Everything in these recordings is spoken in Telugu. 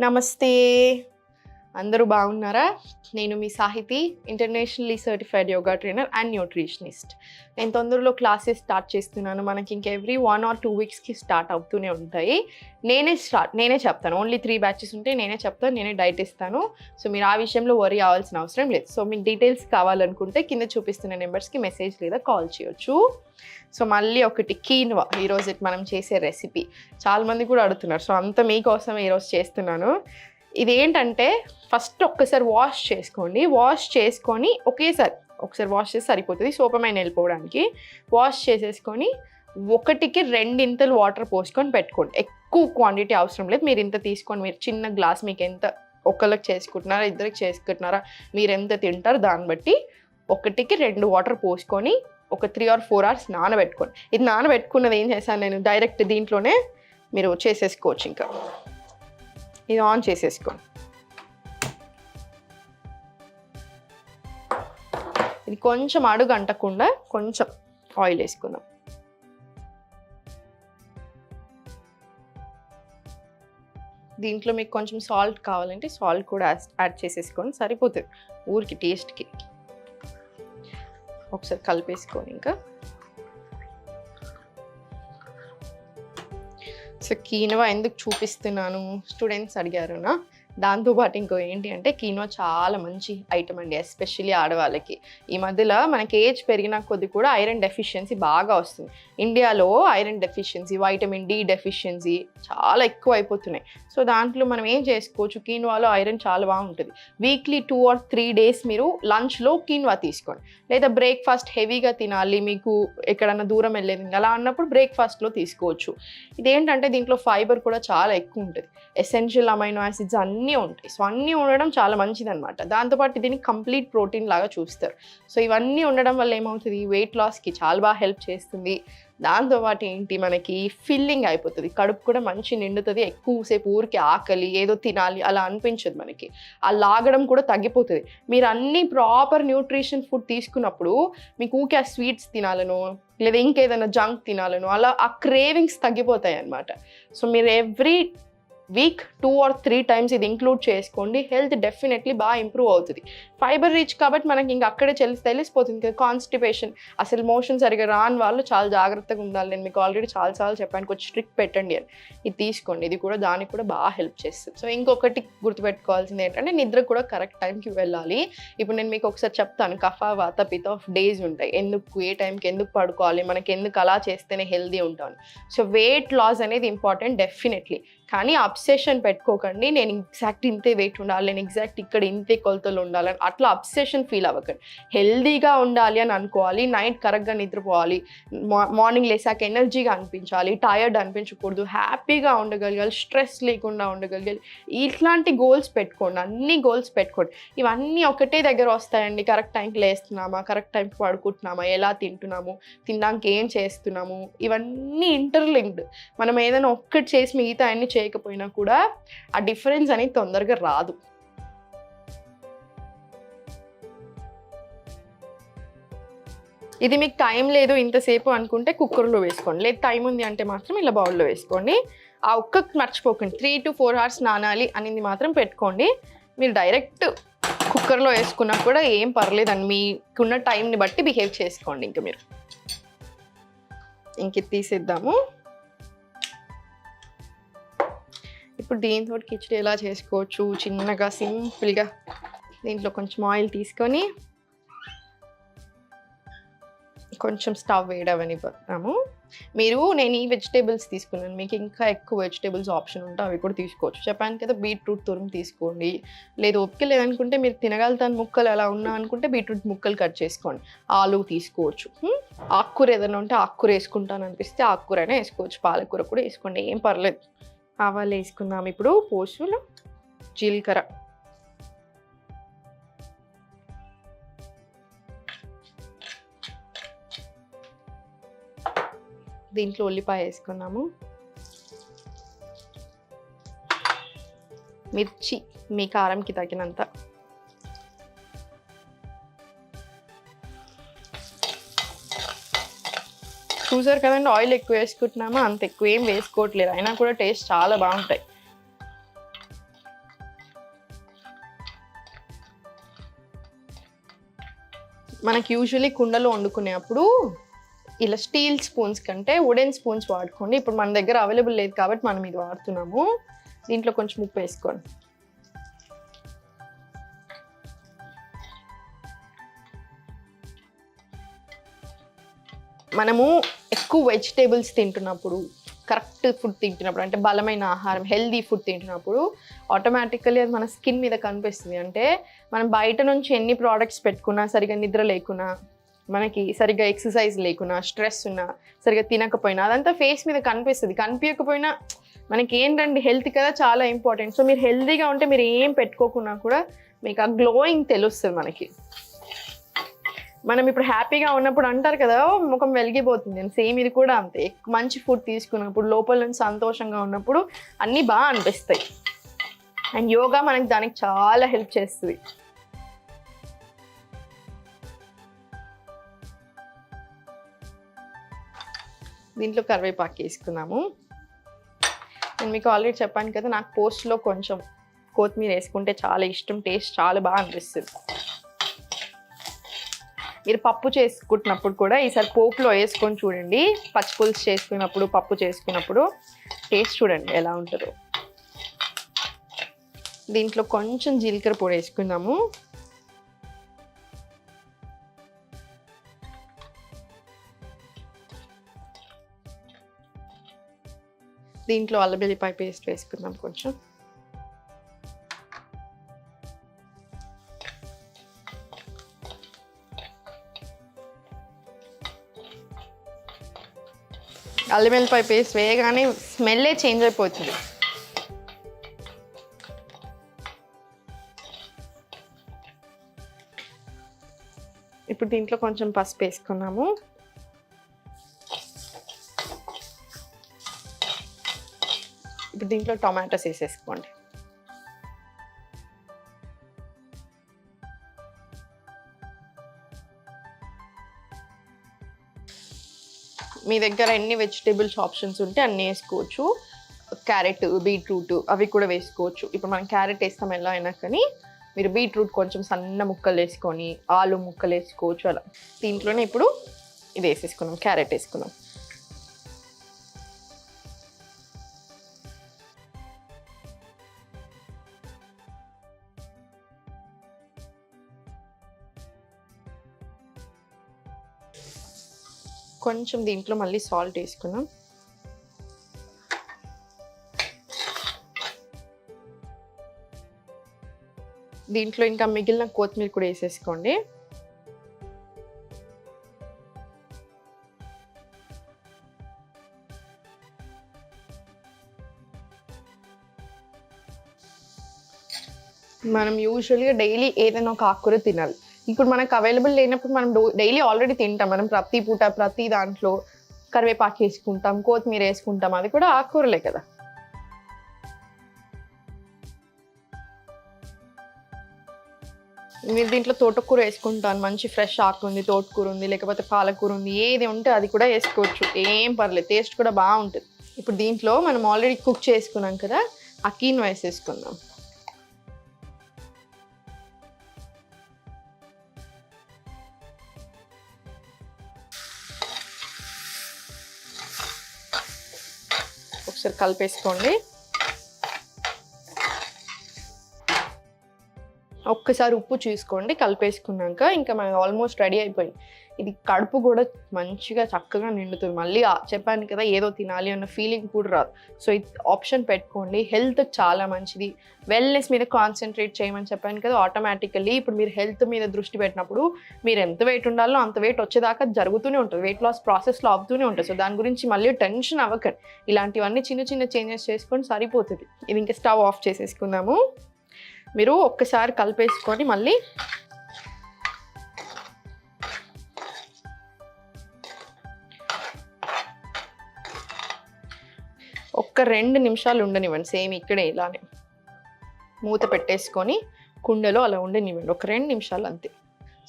నమస్తే, అందరూ బాగున్నారా? నేను మీ Sahithi, internationally certified yoga trainer and nutritionist. నేను తొందరలో క్లాసెస్ స్టార్ట్ చేస్తున్నాను. మనకి ఇంక ఎవ్రీ 1 or 2 వీక్స్కి స్టార్ట్ అవుతూనే ఉంటాయి. నేనే చెప్తాను. ఓన్లీ 3 బ్యాచెస్ ఉంటే నేనే చెప్తాను, నేనే డైట్ ఇస్తాను. సో మీరు ఆ విషయంలో వరీ అవ్వాల్సిన అవసరం లేదు. సో మీకు డీటెయిల్స్ కావాలనుకుంటే కింద చూపిస్తున్న నెంబర్స్కి మెసేజ్ లేదా కాల్ చేయొచ్చు. సో మళ్ళీ ఒకటి కీన్వా, ఈరోజు మనం చేసే రెసిపీ చాలామంది కూడా అడుగుతున్నారు. సో అంత మీకోసం ఈరోజు చేస్తున్నాను. ఇదేంటంటే ఫస్ట్ ఒక్కసారి వాష్ చేసుకోండి. వాష్ చేసుకొని ఒకసారి వాష్ చేసి సరిపోతుంది సోపమైన వెళ్ళిపోవడానికి. వాష్ చేసేసుకొని 1కి 2 ఇంతలు వాటర్ పోసుకొని పెట్టుకోండి. ఎక్కువ క్వాంటిటీ అవసరం లేదు. మీరు ఇంత తీసుకొని, మీరు చిన్న గ్లాస్ మీకు ఎంత, ఒకళ్ళకి చేసుకుంటున్నారా, ఇద్దరికి చేసుకుంటున్నారా, మీరు ఎంత తింటారు దాన్ని బట్టి 1కి 2 వాటర్ పోసుకొని ఒక 3 or 4 hours నానబెట్టుకోండి. ఇది నానబెట్టుకున్నది ఏం చేశాను నేను, డైరెక్ట్ దీంట్లోనే మీరు చేసేసుకోవచ్చు. ఇంకా ఇది ఆన్ చేసేసుకోండి. ఇది కొంచెం అడుగు అంటకుండా కొంచెం ఆయిల్ వేసుకుందాం. దీంట్లో మీకు కొంచెం సాల్ట్ కావాలంటే సాల్ట్ కూడా యాడ్ చేసేసుకోండి, సరిపోతుంది ఊరికి టేస్ట్కి. ఒకసారి కలిపేసుకొని ఇంకా సో కీనవా ఎందుకు చూపిస్తున్నాను, స్టూడెంట్స్ అడిగారునా. దాంతోపాటు ఇంకో ఏంటి అంటే, కీనవా చాలా మంచి ఐటమ్ అండి, ఎస్పెషల్లీ ఆడవాళ్ళకి. ఈ మధ్యలో మనకి ఏజ్ పెరిగిన కొద్ది కూడా ఐరన్ డెఫిషియన్సీ బాగా వస్తుంది. ఇండియాలో iron deficiency, vitamin D deficiency చాలా ఎక్కువ అయిపోతున్నాయి. సో దాంట్లో మనం ఏం చేసుకోవచ్చు, కీనవాలో ఐరన్ చాలా బాగుంటుంది. వీక్లీ 2 or 3 days మీరు లంచ్లో కీనవా తీసుకోండి. లేదా బ్రేక్ఫాస్ట్ హెవీగా తినాలి, మీకు ఎక్కడన్నా దూరం వెళ్ళేది అలా అన్నప్పుడు బ్రేక్ఫాస్ట్లో తీసుకోవచ్చు. ఇదేంటంటే దీంట్లో ఫైబర్ కూడా చాలా ఎక్కువ ఉంటుంది, ఎసెన్షియల్ అమైనో యాసిడ్స్ అన్నీ ఉంటాయి. సో అన్నీ ఉండడం చాలా మంచిది అనమాట. దాంతోపాటు దీన్ని కంప్లీట్ ప్రోటీన్ లాగా చూస్తారు. సో ఇవన్నీ ఉండడం వల్ల ఏమవుతుంది, వెయిట్ లాస్కి చాలా బాగా హెల్ప్ చేస్తుంది. దాంతోపాటు ఏంటి, మనకి ఫిల్లింగ్ అయిపోతుంది, కడుపు కూడా మంచి నిండుతుంది. ఎక్కువసేపు ఊరికి ఆకలి ఏదో తినాలి అలా అనిపించదు మనకి. ఆ లాగడం కూడా తగ్గిపోతుంది. మీరు అన్ని ప్రాపర్ న్యూట్రిషన్ ఫుడ్ తీసుకున్నప్పుడు మీకు ఊకే ఆ స్వీట్స్ తినాలను లేదా ఇంకేదైనా జంక్ తినాలను అలా ఆ క్రేవింగ్స్ తగ్గిపోతాయి అన్నమాట. సో మీరు ఎవ్రీ వీక్ 2 or 3 times ఇది ఇంక్లూడ్ చేసుకోండి. హెల్త్ డెఫినెట్లీ బాగా ఇంప్రూవ్ అవుతుంది. ఫైబర్ రిచ్ కాబట్టి మనకి ఇంకా అక్కడే తెలిసిపోతుంది కదా. కాన్స్టిపేషన్, అసలు మోషన్ సరిగా రాని వాళ్ళు చాలా జాగ్రత్తగా ఉండాలి. నేను మీకు ఆల్రెడీ చాలాసార్లు చెప్పాను, కొంచెం స్ట్రిక్ట్ పెట్టండి అని. ఇది తీసుకోండి, ఇది కూడా దానికి కూడా బాగా హెల్ప్ చేస్తుంది. సో ఇంకొకటి గుర్తుపెట్టుకోవాల్సింది ఏంటంటే, నిద్ర కూడా కరెక్ట్ టైంకి వెళ్ళాలి. ఇప్పుడు నేను మీకు ఒకసారి చెప్తాను, కఫ వాత పిత ఆఫ్ డేస్ ఉంటాయి, ఎందుకు ఏ టైంకి ఎందుకు పడుకోవాలి, మనకి ఎందుకు అలా చేస్తేనే హెల్దీ ఉంటాను. సో వెయిట్ లాస్ అనేది ఇంపార్టెంట్ డెఫినెట్లీ, కానీ అబ్సెషన్ పెట్టుకోకండి. నేను ఎగ్జాక్ట్ ఇంతే వెయిట్ ఉండాలి, నేను ఎగ్జాక్ట్ ఇక్కడ ఇంతే కొలతలు ఉండాలని అట్లా అబ్సెషన్ ఫీల్ అవ్వకండి. హెల్దీగా ఉండాలి అని అనుకోవాలి, నైట్ కరెక్ట్గా నిద్రపోవాలి, మార్నింగ్ లేసాక ఎనర్జీగా అనిపించాలి, టైర్డ్ అనిపించకూడదు, హ్యాపీగా ఉండగలగాలి, స్ట్రెస్ లేకుండా ఉండగలగాలి. ఇట్లాంటి గోల్స్ పెట్టుకోండి, అన్ని గోల్స్ పెట్టుకోండి. ఇవన్నీ ఒకటే దగ్గర వస్తాయండి. కరెక్ట్ టైంకి లేస్తున్నామా, కరెక్ట్ టైంకి పడుకుంటున్నామా, ఎలా తింటున్నాము, తినడానికి ఏం చేస్తున్నాము, ఇవన్నీ ఇంటర్లింక్డ్. మనం ఏదైనా ఒక్కటి చేసి మిగతా అన్ని చేయకపోయినా కూడా ఆ డిఫరెన్స్ అనేది తొందరగా రాదు. ఇది మీకు టైం లేదు ఇంతసేపు అనుకుంటే కుక్కర్లో వేసుకోండి, లేదు టైం ఉంది అంటే మాత్రం ఇలా బౌల్లో వేసుకోండి. ఆ ఒక్కకి మర్చిపోకండి, 3 to 4 hours నానాలి అనేది మాత్రం పెట్టుకోండి. మీరు డైరెక్ట్ కుక్కర్లో వేసుకున్నా కూడా ఏం పర్లేదండి, మీకున్న టైంని బట్టి బిహేవ్ చేసుకోండి. ఇంకా మీరు ఇంక తీసేద్దాము. ఇప్పుడు దీంతో కిచడీ ఎలా చేసుకోవచ్చు, చిన్నగా సింపుల్గా. దీంట్లో కొంచెం ఆయిల్ తీసుకొని కొంచెం స్టవ్ వేయడమనిపోతాము. నేను ఈ వెజిటేబుల్స్ తీసుకున్నాను, మీకు ఇంకా ఎక్కువ వెజిటేబుల్స్ ఆప్షన్ ఉంటే అవి కూడా తీసుకోవచ్చు. చెప్పాను కదా, బీట్రూట్ తురుము తీసుకోండి, లేదు ఓపిక లేదనుకుంటే మీరు తినగలుగుతాను ముక్కలు ఎలా ఉన్నా అనుకుంటే బీట్రూట్ ముక్కలు కట్ చేసుకోండి. ఆలు తీసుకోవచ్చు, ఆకుకూర ఏదైనా ఉంటే ఆకుకూర వేసుకుంటాను అనిపిస్తే ఆకుకూరైనా వేసుకోవచ్చు, పాలకూర కూడా వేసుకోండి, ఏం పర్లేదు. ఆవాలు వేసుకుందాం ఇప్పుడు, పోసులు, జీలకర్ర, దీంట్లో ఉల్లిపాయ వేసుకున్నాము, మిర్చి మీ కారంకి తగినంత, చూసారు కదండి, ఆయిల్ ఎక్కువ వేసుకుంటున్నామా, అంత ఎక్కువ ఏం వేసుకోవట్లేదు, అయినా కూడా టేస్ట్ చాలా బాగుంటాయి. మనకి యూజువలీ కుండలో వండుకునేప్పుడు ఇలా స్టీల్ స్పూన్స్ కంటే వుడెన్ స్పూన్స్ వాడుకోండి. ఇప్పుడు మన దగ్గర అవైలబుల్ లేదు కాబట్టి మనం ఇది వాడుతున్నాము. దీంట్లో కొంచెం ఉప్పు వేసుకోండి. మనము ఎక్కువ వెజిటేబుల్స్ తింటున్నప్పుడు, కరెక్ట్ ఫుడ్ తింటున్నప్పుడు, అంటే బలమైన ఆహారం, హెల్దీ ఫుడ్ తింటున్నప్పుడు ఆటోమేటికల్లీ అది మన స్కిన్ మీద కనిపిస్తుంది. అంటే మనం బయట నుంచి ఎన్ని ప్రోడక్ట్స్ పెట్టుకున్నా, సరిగా నిద్ర లేకున్నా, మనకి సరిగ్గా ఎక్సర్సైజ్ లేకున్నా, స్ట్రెస్ ఉన్నా, సరిగ్గా తినకపోయినా అదంతా ఫేస్ మీద కనిపిస్తుంది. కనిపించకపోయినా మనకి ఏంటంటే హెల్త్ కదా చాలా ఇంపార్టెంట్. సో మీరు హెల్తీగా ఉంటే మీరు ఏం పెట్టుకోకున్నా కూడా మీకు ఆ గ్లోయింగ్ తెలుస్తుంది మనకి. మనం ఇప్పుడు హ్యాపీగా ఉన్నప్పుడు అంటారు కదా ముఖం వెలిగిపోతుంది అని, సేమ్ ఇది కూడా అంతే. మంచి ఫుడ్ తీసుకున్నప్పుడు, లోపల నుంచి సంతోషంగా ఉన్నప్పుడు అన్నీ బాగా అనిపిస్తాయి. అండ్ యోగా మనకి దానికి చాలా హెల్ప్ చేస్తుంది. దీంట్లో కరివేపాకు వేసుకున్నాము. నేను మీకు ఆల్రెడీ చెప్పాను కదా, నాకు పోస్ట్లో కొంచెం కొత్తిమీర వేసుకుంటే చాలా ఇష్టం. టేస్ట్ చాలా బాగా అనిపిస్తుంది. మీరు పప్పు చేసుకుంటున్నప్పుడు కూడా ఈసారి పోపులో వేసుకొని చూడండి. పచ్చిపులుసు చేసుకున్నప్పుడు, పప్పు చేసుకున్నప్పుడు టేస్ట్ చూడండి ఎలా ఉంటుందో. దీంట్లో కొంచెం జీలకర్ర పొడి వేసుకుందాము. దీంట్లో అల్లం వెల్లిపాయ పేస్ట్ వేసుకుందాం కొంచెం. అల్లం వెల్లిపాయ పేస్ట్ వేయగానే స్మెల్లే చేంజ్ అయిపోతుంది. ఇప్పుడు దీంట్లో కొంచెం పసుపు వేసుకున్నాము. ఇప్పుడు దీంట్లో టొమాటోస్ వేసేసుకోండి. మీ దగ్గర ఎన్ని వెజిటేబుల్స్ ఆప్షన్స్ ఉంటే అన్నీ వేసుకోవచ్చు. క్యారెట్, బీట్రూట్ అవి కూడా వేసుకోవచ్చు. ఇప్పుడు మనం క్యారెట్ వేస్తాం ఎలా అయినా, కానీ మీరు బీట్రూట్ కొంచెం సన్న ముక్కలు వేసుకొని, ఆలు ముక్కలు వేసుకోవచ్చు అలా. దీంట్లోనే ఇప్పుడు ఇది వేసేసుకున్నాం, క్యారెట్ వేసుకున్నాం. కొంచెం దీంట్లో మళ్ళీ సాల్ట్ వేసుకున్నాం. దీంట్లో ఇంకా మిగిలిన కొత్తిమీర కూడా వేసేసుకోండి. మనం యూజువల్గా డైలీ ఏదైనా ఒక ఆకుకూర తినాలి. ఇప్పుడు మనకు అవైలబుల్ లేనప్పుడు మనం డైలీ ఆల్రెడీ తింటాం. మనం ప్రతి పూట ప్రతి దాంట్లో కరివేపాకు వేసుకుంటాం, కొత్తిమీర వేసుకుంటాం. అది కూడా ఆకుకూరలే కదా. మీరు దీంట్లో తోటకూర వేసుకుంటాను. మంచి ఫ్రెష్ ఆకు ఉంది, తోటకూర ఉంది, లేకపోతే పాలకూర ఉంది, ఏది ఉంటే అది కూడా వేసుకోవచ్చు. ఏం పర్లేదు, టేస్ట్ కూడా బాగుంటుంది. ఇప్పుడు దీంట్లో మనం ఆల్రెడీ కుక్ చేసుకున్నాం కదా, ఆ కీన్వా వేసేసుకుందాం. ఒకసారి కలిపేసుకోండి. ఒక్కసారి ఉప్పు చూసుకోండి. కలిపేసుకున్నాక ఇంకా మనకి ఆల్మోస్ట్ రెడీ అయిపోయింది. ఇది కడుపు కూడా మంచిగా చక్కగా నిండుతుంది. మళ్ళీ చెప్పాను కదా ఏదో తినాలి అన్న ఫీలింగ్ కూడా రాదు. సో ఇది ఆప్షన్ పెట్టుకోండి. హెల్త్ చాలా మంచిది. వెల్నెస్ మీద కాన్సన్ట్రేట్ చేయమని చెప్పాను కదా. ఆటోమేటికల్లీ ఇప్పుడు మీరు హెల్త్ మీద దృష్టి పెట్టినప్పుడు మీరు ఎంత వెయిట్ ఉండాలో అంత వెయిట్ వచ్చేదాకా జరుగుతూనే ఉంటుంది. వెయిట్ లాస్ ప్రాసెస్లో అవుతూనే ఉంటుంది. సో దాని గురించి మళ్ళీ టెన్షన్ అవ్వకండి. ఇలాంటివన్నీ చిన్న చిన్న చేంజెస్ చేసుకొని సరిపోతుంది. ఇది ఇంకా స్టవ్ ఆఫ్ చేసేసుకుందాము. మీరు ఒక్కసారి కలిపేసుకొని మళ్ళీ ఒక్క 2 నిమిషాలు ఉండనివ్వండి. సేమ్ ఇక్కడే ఇలానే మూత పెట్టేసుకొని కుండలో అలా ఉండనివ్వండి ఒక 2 నిమిషాలు అంతే.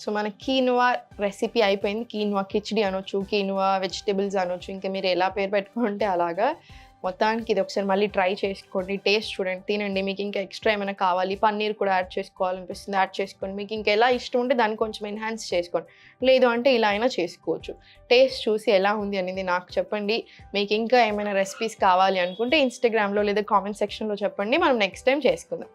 సో మన కీనువా రెసిపీ అయిపోయింది. కీనువా కిచిడి అనొచ్చు, కీనువా వెజిటేబుల్స్ అనొచ్చు, ఇంకా మీరు ఎలా పేరు పెట్టుకుంటే అలాగా. మొత్తానికి ఇది ఒకసారి మళ్ళీ ట్రై చేసుకోండి, టేస్ట్ చూడండి, తినండి. మీకు ఇంకా ఎక్స్ట్రా ఏమైనా కావాలి, పన్నీర్ కూడా యాడ్ చేసుకోవాలనిపిస్తుంది యాడ్ చేసుకోండి. మీకు ఇంకా ఎలా ఇష్టం ఉంటే దాన్ని కొంచెం ఎన్హాన్స్ చేసుకోండి, లేదు అంటే ఇలా అయినా చేసుకోవచ్చు. టేస్ట్ చూసి ఎలా ఉంది అనేది నాకు చెప్పండి. మీకు ఇంకా ఏమైనా రెసిపీస్ కావాలి అనుకుంటే ఇన్స్టాగ్రామ్లో లేదా కామెంట్ సెక్షన్లో చెప్పండి, మనం నెక్స్ట్ టైం చేసుకుందాం.